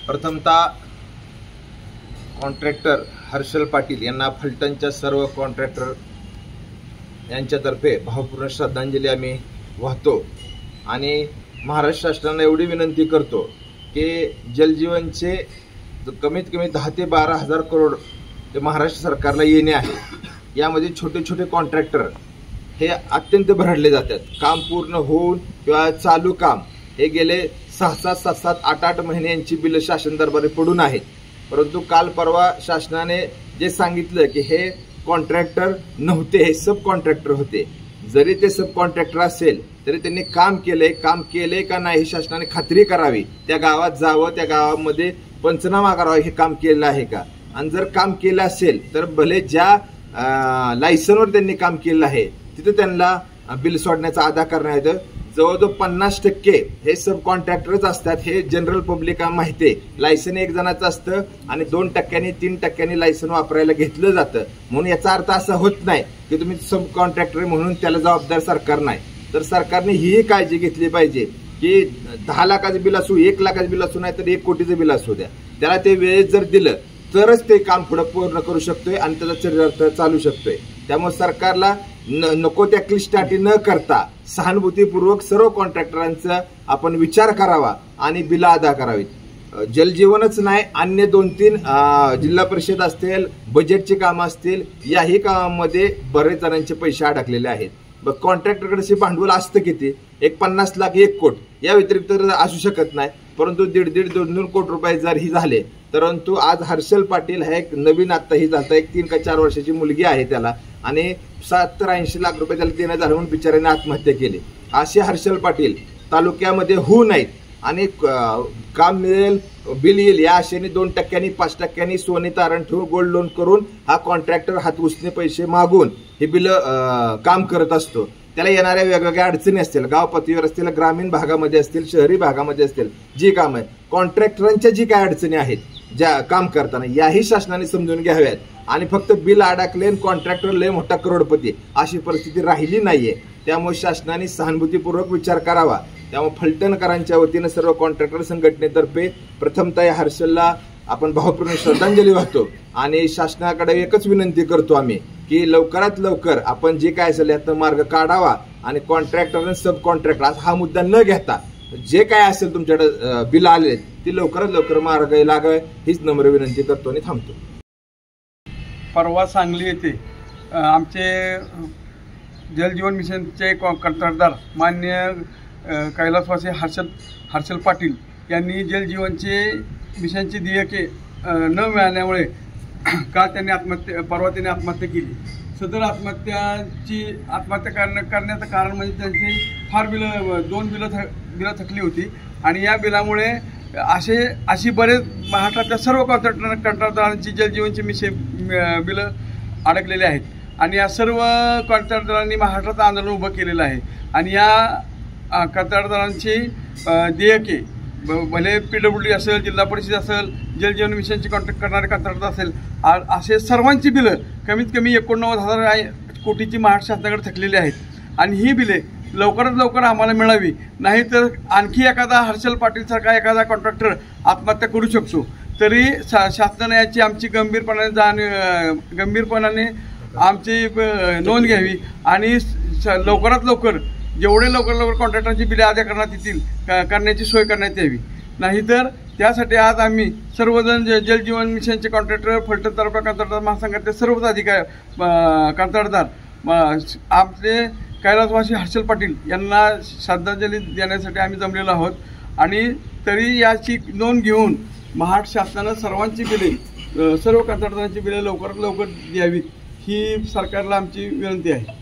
प्रथमतः कॉन्ट्रॅक्टर हर्षल पाटील यांना फलटणच्या सर्व कॉन्ट्रॅक्टर यांच्यातर्फे भावपूर्ण श्रद्धांजली आम्ही वाहतो आणि महाराष्ट्र शासनाला एवढी विनंती करतो की जलजीवनचे कमीत कमी 10 ते 12 हजार करोड ते महाराष्ट्र सरकारला येणे आहे। यामध्ये छोटे छोटे कॉन्ट्रॅक्टर हे अत्यंत भरडले जातात। काम पूर्ण होऊन किंवा चालू काम हे गेले 6-7, 7-7, 8-8 महिने यांची बिल शासन दरबारी पडून आहेत। परंतु काल परवा शासनाने जे सांगितलं की हे कॉन्ट्रॅक्टर नव्हते, हे सब कॉन्ट्रॅक्टर होते। जरी ते सब कॉन्ट्रॅक्टर असेल तरी त्यांनी काम केले का नाही शासनाने खात्री करावी। त्या गावात जावं, त्या गावामध्ये पंचनामा करावा हे काम केलं आहे का, आणि जर काम केलं असेल तर भले ज्या लायसनवर त्यांनी काम केलं आहे तिथे त्यांना बिल सोडण्याचा अदा करण्यात येतं। जवळजवळ 50% हे सब कॉन्ट्रॅक्टरच असतात। हे जनरल पब्लिकला माहिती आहे। लायसन एक जणाचं असतं आणि 2%, 3% लायसन वापरायला घेतलं जातं। म्हणून याचा अर्थ असा होत नाही की तुम्ही सब कॉन्ट्रॅक्टर म्हणून त्याला जबाबदार सरकार नाही। तर सरकारने ही काळजी घेतली पाहिजे की 10 लाखाचं बिल असू, 1 लाखाचं बिल असू, नाही तर 1 कोटीचं बिल असू द्या, त्याला ते वेळेत जर दिलं तरच ते काम पुढे पूर्ण करू शकतोय आणि त्याचा चरितार्थ चालू शकतोय। त्यामुळे सरकारला नको त्या क्लिष्टाटी न करता सहानुभूतीपूर्वक सर्व कॉन्ट्रॅक्टरांचा आपण विचार करावा आणि बिल अदा करावीत। जलजीवनच नाही, अन्य 2-3 जिल्हा परिषद असतील, बजेटची कामं असतील, याही कामामध्ये बरेच जणांचे पैसे अडकलेले आहेत। कॉन्ट्रॅक्टरकडे भांडवल असतं किती, एक 50 लाख 1 कोटी या व्यतिरिक्त असू शकत नाही। परंतु 1.5-2 कोटी रुपये जर ही झाले, परंतु आज हर्षल पाटील हा एक नवीन आता ही झाला, एक 3 का 4 वर्षाची मुलगी आहे त्याला, आणि 70-80 लाख रुपये त्याला देणं झालं म्हणून बिचाऱ्याने आत्महत्या केली। असे हर्षल पाटील तालुक्यामध्ये होऊ नयेत आणि काम मिळेल, बिल येईल या आशेने 2%, 5% सोने तारण ठेवून गोल्ड लोन करून हा कॉन्ट्रॅक्टर हात उसने पैसे मागून हे बिल काम करत असतो। त्याला येणाऱ्या वेगवेगळ्या अडचणी असतील, गाव पातळीवर असतील, ग्रामीण भागामध्ये असतील, शहरी भागामध्ये असतील, जी काम आहे कॉन्ट्रॅक्टरांच्या जी काय अडचणी आहेत ज्या काम करताना, याही शासनाने समजून घ्याव्यात आणि फक्त बिल अडकले कॉन्ट्रॅक्टर लय मोठा करोडपती अशी परिस्थिती राहिली नाहीये। त्यामुळे शासनाने सहानुभूतीपूर्वक विचार करावा। त्यामुळे फलटणकरांच्या वतीनं सर्व कॉन्ट्रॅक्टर संघटनेतर्फे प्रथमतः हर्षलला आपण भावपूर्ण श्रद्धांजली वाहतो आणि शासनाकडे एकच विनंती करतो आम्ही की लवकरात लवकर आपण जे काय असेल यातनं मार्ग काढावा आणि कॉन्ट्रॅक्टर आणि सब कॉन्ट्रॅक्टर हा मुद्दा न घेता जे काय असेल तुमच्याकडे बिल आले ते लवकरात लवकर मार्ग लागावे हीच नम्र विनंती करतो आणि थांबतो। परवा सांगली येथे आमचे जलजीवन मिशनचे कंत्राटदार माननीय कैलासवासी हर्षल पाटील यांनी जलजीवनचे मिशनची देयके न मिळाल्यामुळे काल परवा त्यांनी आत्महत्या केली। सदर आत्महत्या करण्याचं कारण म्हणजे त्यांची फार 2 बिलं थकली होती आणि या बिलामुळे अशी बरेच महाराष्ट्रातल्या सर्व कंत्राटदारांची जलजीवनची बिलं अडकलेली आहेत आणि या सर्व कंत्राटदारांनी महाराष्ट्रात आंदोलन उभं केलेलं आहे आणि या कंत्राटदारांची देयके भले PWD असेल, जिल्हा परिषद असेल, जलजीवन मिशनची कॉन्ट्रॅक्ट करणारे कंत्राटदार असेल, असे सर्वांची बिलं कमीत कमी 89,000 कोटीची महाराष्ट्र शासनाकडे थकलेली आहेत आणि ही बिले लवकरात लवकर आम्हाला मिळावी, नाहीतर आणखी एखादा हर्षल पाटीलसारखा एखादा कॉन्ट्रॅक्टर आत्महत्या करू शकतो। तरी शासनाने याची आमची गंभीरपणाने आमची नोंद घ्यावी आणि लवकरात लवकर जेवढे लवकर कॉन्ट्रॅक्टरांची बिले अदा करण्याची सोय करण्यात यावी। नाहीतर त्यासाठी आज आम्ही सर्वजण जलजीवन मिशनचे कॉन्ट्रॅक्टर, फलटण तालुका कंत्राटदार महासंघातले सर्वच अधिकारी कंत्राटदार आपले कैलासवासी हर्षल पाटील यांना श्रद्धांजली देण्यासाठी आम्ही जमलेलो आहोत आणि तरी याची नोंद घेऊन महाराष्ट्र शासनानं सर्वांची बिले, सर्व कंत्राटदारांची बिले लवकरात लवकर द्यावीत ही सरकारला आमची विनंती आहे।